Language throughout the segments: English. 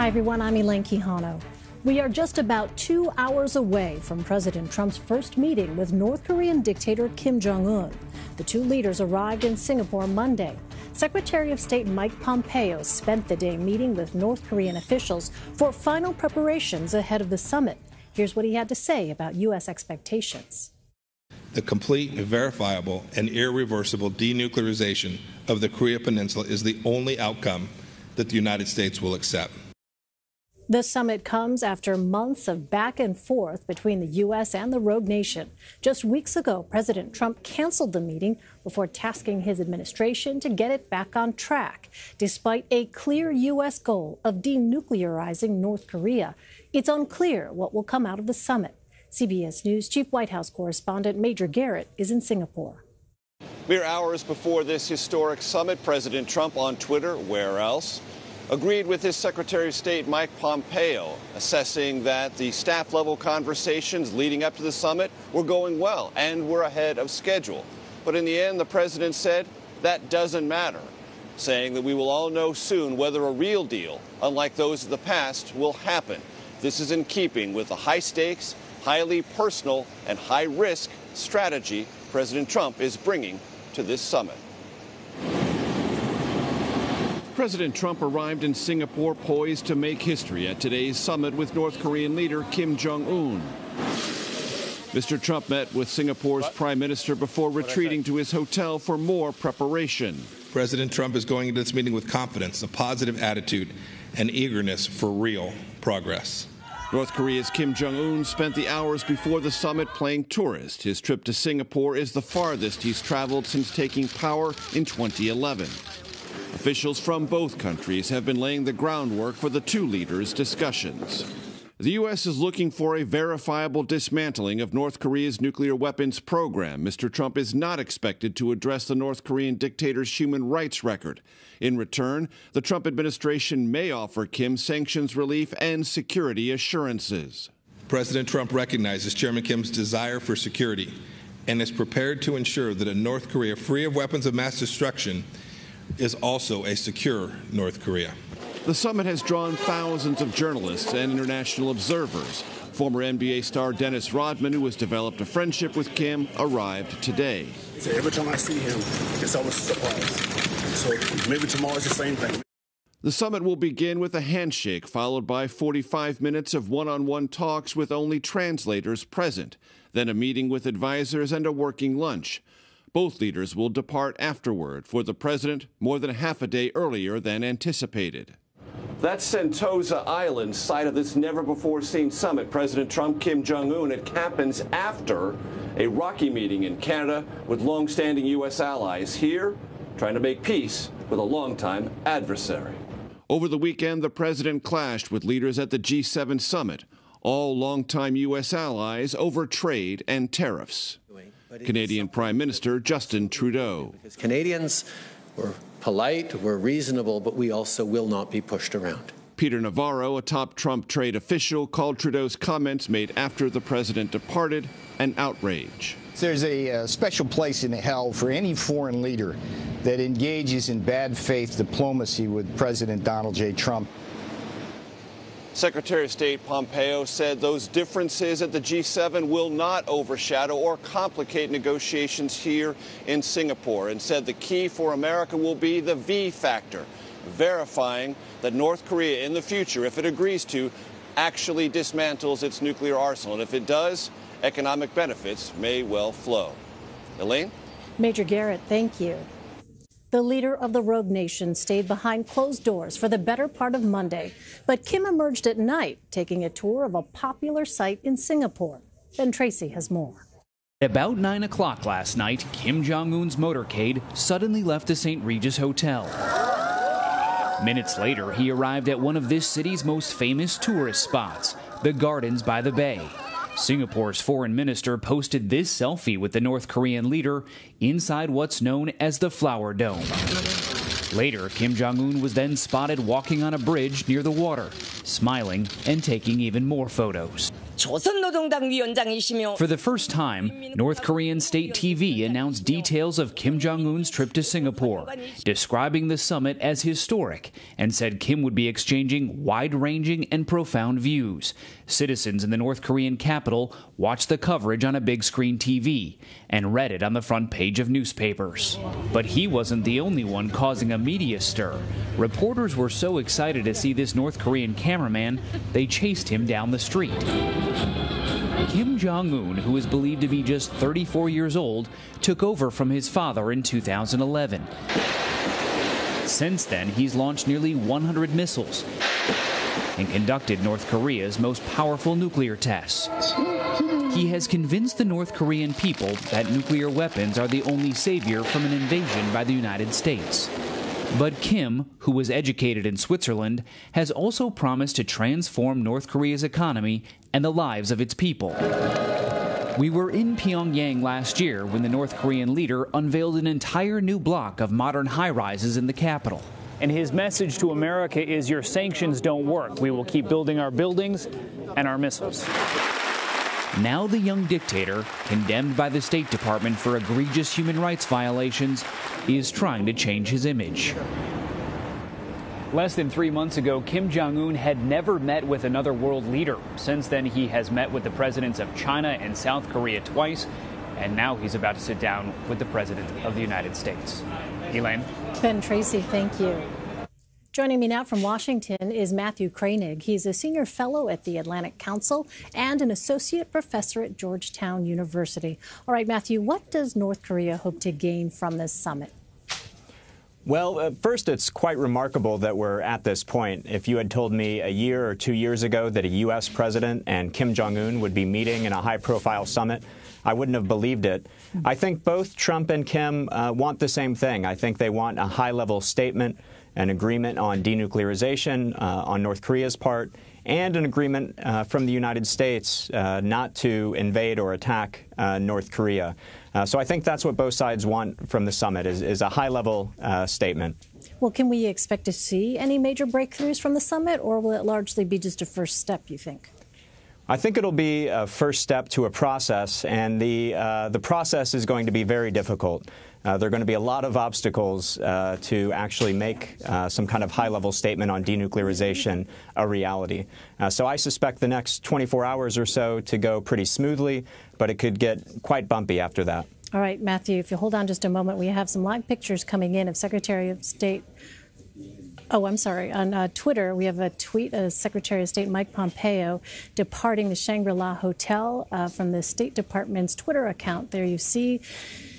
Hi, everyone. I'm Elaine Quijano. We are just about 2 hours away from President Trump's first meeting with North Korean dictator Kim Jong Un. The two leaders arrived in Singapore Monday. Secretary of State Mike Pompeo spent the day meeting with North Korean officials for final preparations ahead of the summit. Here's what he had to say about U.S. expectations. The complete, verifiable, and irreversible denuclearization of the Korea Peninsula is the only outcome that the United States will accept. The summit comes after months of back and forth between the U.S. and the rogue nation. Just weeks ago, President Trump canceled the meeting before tasking his administration to get it back on track. Despite a clear U.S. goal of denuclearizing North Korea, it's unclear what will come out of the summit. CBS News Chief White House correspondent Major Garrett is in Singapore. Mere hours before this historic summit, President Trump on Twitter, where else, agreed with his Secretary of State Mike Pompeo, assessing that the staff-level conversations leading up to the summit were going well and were ahead of schedule. But in the end, the president said that doesn't matter, saying that we will all know soon whether a real deal, unlike those of the past, will happen. This is in keeping with the high-stakes, highly personal, and high-risk strategy President Trump is bringing to this summit. President Trump arrived in Singapore poised to make history at today's summit with North Korean leader Kim Jong Un. Mr. Trump met with Singapore's prime minister before retreating to his hotel for more preparation. President Trump is going into this meeting with confidence, a positive attitude, and eagerness for real progress. North Korea's Kim Jong Un spent the hours before the summit playing tourist. His trip to Singapore is the farthest he's traveled since taking power in 2011. Officials from both countries have been laying the groundwork for the two leaders' discussions. The U.S. is looking for a verifiable dismantling of North Korea's nuclear weapons program. Mr. Trump is not expected to address the North Korean dictator's human rights record. In return, the Trump administration may offer Kim sanctions relief and security assurances. President Trump recognizes Chairman Kim's desire for security and is prepared to ensure that a North Korea free of weapons of mass destruction is also a secure North Korea. The summit has drawn thousands of journalists and international observers. Former NBA star Dennis Rodman, who has developed a friendship with Kim, arrived today. So every time I see him, it's always a surprise. So maybe tomorrow's the same thing. The summit will begin with a handshake, followed by 45 minutes of one-on-one talks with only translators present, then a meeting with advisors and a working lunch. Both leaders will depart afterward, for the president more than half a day earlier than anticipated. That's Sentosa Island, site of this never-before-seen summit. President Trump, Kim Jong Un, it happens after a rocky meeting in Canada with long-standing U.S. allies. Here, trying to make peace with a longtime adversary. Over the weekend, the president clashed with leaders at the G7 summit, all longtime U.S. allies over trade and tariffs. Canadian Prime Minister Justin Trudeau. Because Canadians were polite, we're reasonable, but we also will not be pushed around. Peter Navarro, a top Trump trade official, called Trudeau's comments made after the president departed an outrage. There's a special place in hell for any foreign leader that engages in bad faith diplomacy with President Donald J. Trump. Secretary of State Pompeo said those differences at the G7 will not overshadow or complicate negotiations here in Singapore, and said the key for America will be the V factor, verifying that North Korea in the future, if it agrees to, actually dismantles its nuclear arsenal. And if it does, economic benefits may well flow. Elaine? Major Garrett, thank you. The leader of the rogue nation stayed behind closed doors for the better part of Monday, but Kim emerged at night, taking a tour of a popular site in Singapore. Ben Tracy has more. About 9 o'clock last night, Kim Jong Un's motorcade suddenly left the St. Regis Hotel. Minutes later, he arrived at one of this city's most famous tourist spots, the Gardens by the Bay. Singapore's foreign minister posted this selfie with the North Korean leader inside what's known as the Flower Dome. Later, Kim Jong Un was then spotted walking on a bridge near the water, smiling and taking even more photos. For the first time, North Korean state TV announced details of Kim Jong Un's trip to Singapore, describing the summit as historic, and said Kim would be exchanging wide-ranging and profound views. Citizens in the North Korean capital watched the coverage on a big-screen TV and read it on the front page of newspapers. But he wasn't the only one causing a media stir. Reporters were so excited to see this North Korean cameraman, they chased him down the street. Kim Jong Un, who is believed to be just 34 years old, took over from his father in 2011. Since then, he's launched nearly 100 missiles and conducted North Korea's most powerful nuclear tests. He has convinced the North Korean people that nuclear weapons are the only savior from an invasion by the United States. But Kim, who was educated in Switzerland, has also promised to transform North Korea's economy and the lives of its people. We were in Pyongyang last year when the North Korean leader unveiled an entire new block of modern high-rises in the capital. And his message to America is, your sanctions don't work. We will keep building our buildings and our missiles. Now the young dictator, condemned by the State Department for egregious human rights violations, is trying to change his image. Less than 3 months ago, Kim Jong Un had never met with another world leader. Since then, he has met with the presidents of China and South Korea twice, and now he's about to sit down with the president of the United States. Elaine? Ben Tracy, thank you. Joining me now from Washington is Matthew Kroenig. He's a senior fellow at the Atlantic Council and an associate professor at Georgetown University. All right, Matthew, what does North Korea hope to gain from this summit? Well, first, it's quite remarkable that we're at this point. If you had told me a year or 2 years ago that a U.S. president and Kim Jong Un would be meeting in a high-profile summit, I wouldn't have believed it. I think both Trump and Kim want the same thing. I think they want a high-level statement, an agreement on denuclearization on North Korea's part, and an agreement from the United States not to invade or attack North Korea. So I think that's what both sides want from the summit, is a high-level statement. Well, can we expect to see any major breakthroughs from the summit, or will it largely be just a first step, you think? I think it'll be a first step to a process, and the process is going to be very difficult. There are going to be a lot of obstacles to actually make some kind of high-level statement on denuclearization a reality. So I suspect the next 24 hours or so to go pretty smoothly, but it could get quite bumpy after that. All right, Matthew, if you hold on just a moment, we have some live pictures coming in of Secretary of State. Oh, I'm sorry. On Twitter, we have a tweet of Secretary of State Mike Pompeo departing the Shangri-La Hotel from the State Department's Twitter account. There you see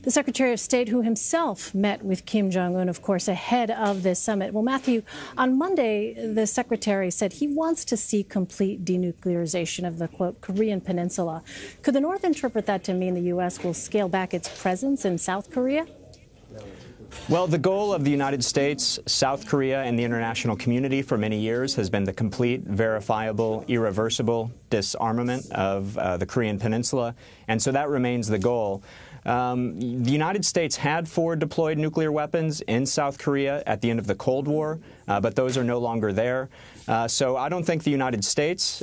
the Secretary of State, who himself met with Kim Jong Un, of course, ahead of this summit. Well, Matthew, on Monday, the Secretary said he wants to see complete denuclearization of the, quote, Korean Peninsula. Could the North interpret that to mean the U.S. will scale back its presence in South Korea? Well, the goal of the United States, South Korea, and the international community for many years has been the complete, verifiable, irreversible disarmament of the Korean Peninsula, and so that remains the goal. The United States had 4 deployed nuclear weapons in South Korea at the end of the Cold War, but those are no longer there. So I don't think the United States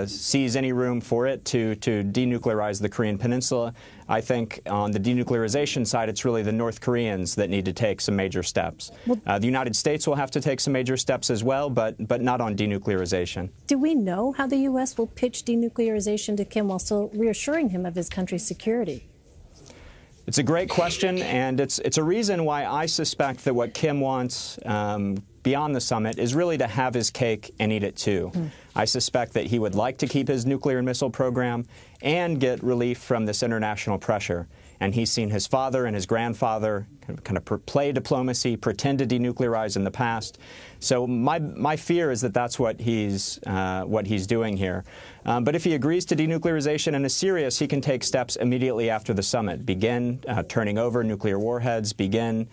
sees any room for it to denuclearize the Korean Peninsula. I think on the denuclearization side, it's really the North Koreans that need to take some major steps. The United States will have to take some major steps as well, but not on denuclearization. Do we know how the U.S. will pitch denuclearization to Kim while still reassuring him of his country's security? It's a great question, and it's a reason why I suspect that what Kim wants beyond the summit is really to have his cake and eat it too. I suspect that he would like to keep his nuclear and missile program and get relief from this international pressure. And he's seen his father and his grandfather kind of play diplomacy, pretend to denuclearize in the past. So my fear is that that's what he's doing here. But if he agrees to denuclearization and is serious, he can take steps immediately after the summit, begin turning over nuclear warheads, begin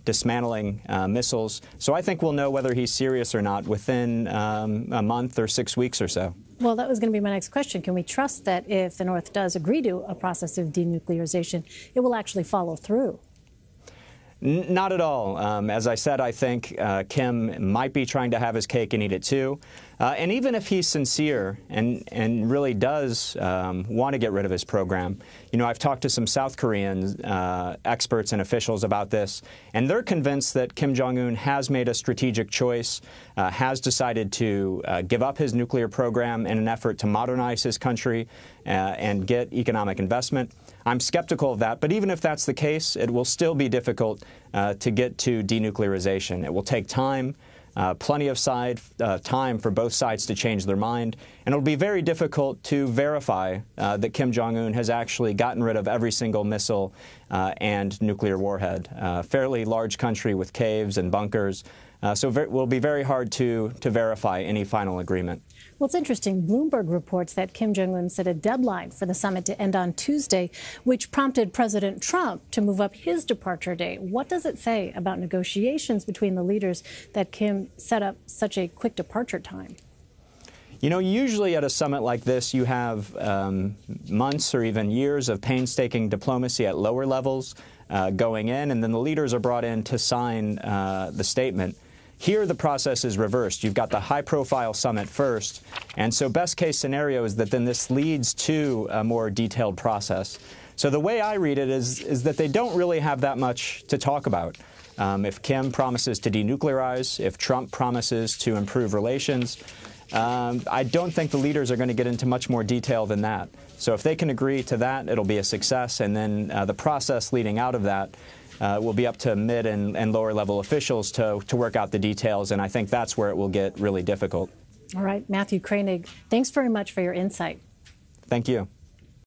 dismantling missiles. So I think we'll know whether he's serious or not within a month or 6 weeks or so. Well, that was going to be my next question. Can we trust that if the North does agree to a process of denuclearization, it will actually follow through? Not at all. As I said, I think Kim might be trying to have his cake and eat it too. And even if he's sincere and really does want to get rid of his program, I've talked to some South Korean experts and officials about this, and they're convinced that Kim Jong Un has made a strategic choice, has decided to give up his nuclear program in an effort to modernize his country and get economic investment. I'm skeptical of that, but even if that's the case, it will still be difficult to get to denuclearization. It will take time. Plenty of time for both sides to change their mind, and it'll be very difficult to verify that Kim Jong Un has actually gotten rid of every single missile and nuclear warhead. Fairly large country with caves and bunkers, so it will be very hard to verify any final agreement. Well, it's interesting. Bloomberg reports that Kim Jong Un set a deadline for the summit to end on Tuesday, which prompted President Trump to move up his departure date. What does it say about negotiations between the leaders that Kim set up such a quick departure time? Usually at a summit like this, you have months or even years of painstaking diplomacy at lower levels going in, and then the leaders are brought in to sign the statement. Here, the process is reversed. You've got the high-profile summit first, and so best-case scenario is that then this leads to a more detailed process. So the way I read it is that they don't really have that much to talk about. If Kim promises to denuclearize, if Trump promises to improve relations, I don't think the leaders are going to get into much more detail than that. So if they can agree to that, it'll be a success, and then the process leading out of that will be up to mid and lower level officials to work out the details, and I think that's where it will get really difficult. All right, Matthew Kroenig, thanks very much for your insight. Thank you.